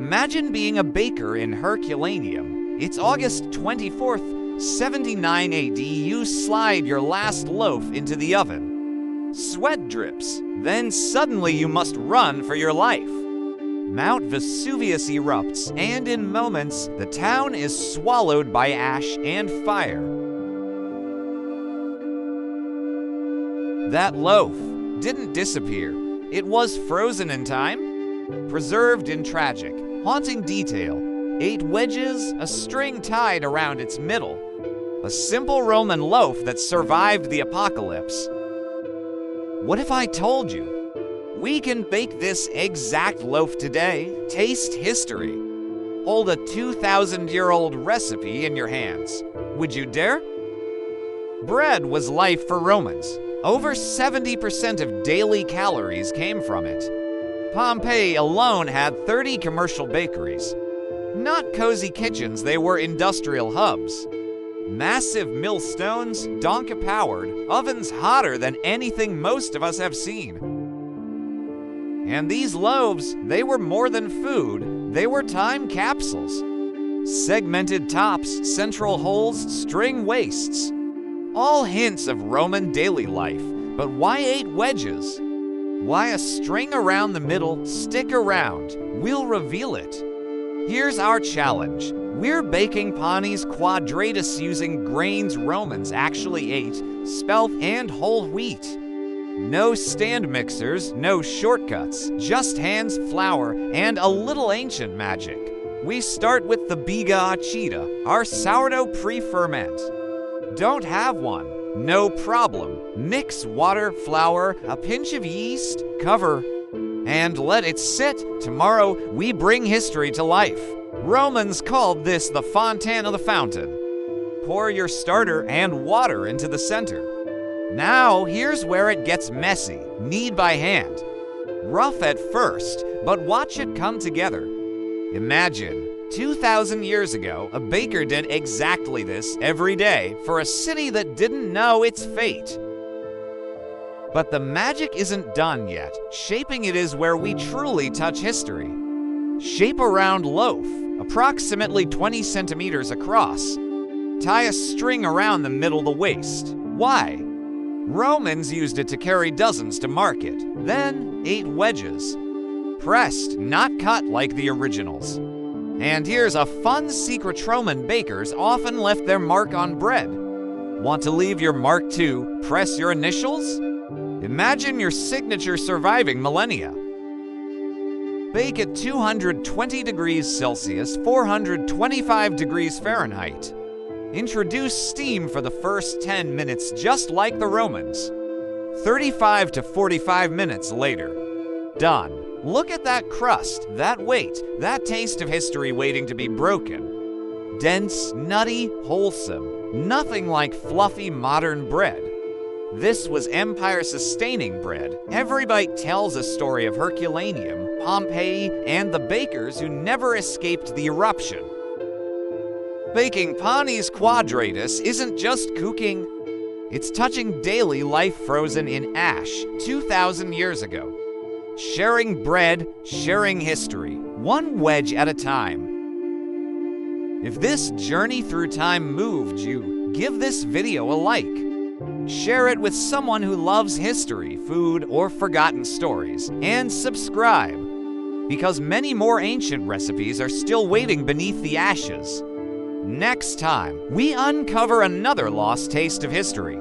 Imagine being a baker in Herculaneum. It's August 24th, 79 AD. You slide your last loaf into the oven. Sweat drips. Then suddenly you must run for your life. Mount Vesuvius erupts, and in moments, the town is swallowed by ash and fire. That loaf didn't disappear. It was frozen in time, preserved in tragic, haunting detail. 8 wedges, a string tied around its middle. A simple Roman loaf that survived the apocalypse. What if I told you? We can bake this exact loaf today. Taste history. Hold a 2,000-year-old recipe in your hands. Would you dare? Bread was life for Romans. Over 70% of daily calories came from it. Pompeii alone had 30 commercial bakeries. Not cozy kitchens, they were industrial hubs. Massive millstones, Donka-powered, ovens hotter than anything most of us have seen. And these loaves, they were more than food, they were time capsules. Segmented tops, central holes, string waists. All hints of Roman daily life, but why 8 wedges? Why a string around the middle? Stick around, we'll reveal it. Here's our challenge. We're baking Panis Quadratus using grains Romans actually ate, spelt and whole wheat. No stand mixers, no shortcuts, just hands, flour, and a little ancient magic. We start with the biga acida, our sourdough pre-ferment. Don't have one? No problem. Mix water, flour, a pinch of yeast, cover, and let it sit. Tomorrow, we bring history to life. Romans called this the fontan of the fountain. Pour your starter and water into the center. Now, here's where it gets messy. Knead by hand. Rough at first, but watch it come together. Imagine, 2,000 years ago, a baker did exactly this every day for a city that didn't know its fate. But the magic isn't done yet. Shaping it is where we truly touch history. Shape a round loaf, approximately 20 centimeters across. Tie a string around the middle of the waist. Why? Romans used it to carry dozens to market. Then 8 wedges. Pressed, not cut like the originals. And here's a fun secret: Roman bakers often left their mark on bread. Want to leave your mark too? Press your initials? Imagine your signature surviving millennia. Bake at 220 degrees Celsius, 425 degrees Fahrenheit. Introduce steam for the first 10 minutes, just like the Romans. 35 to 45 minutes later. Done. Look at that crust, that weight, that taste of history waiting to be broken. Dense, nutty, wholesome. Nothing like fluffy modern bread. This was empire-sustaining bread. Every bite tells a story of Herculaneum, Pompeii, and the bakers who never escaped the eruption. Baking Panis Quadratus isn't just cooking. It's touching daily life frozen in ash 2,000 years ago. Sharing bread, sharing history, one wedge at a time. If this journey through time moved you, give this video a like. Share it with someone who loves history, food, or forgotten stories. And subscribe, because many more ancient recipes are still waiting beneath the ashes. Next time, we uncover another lost taste of history.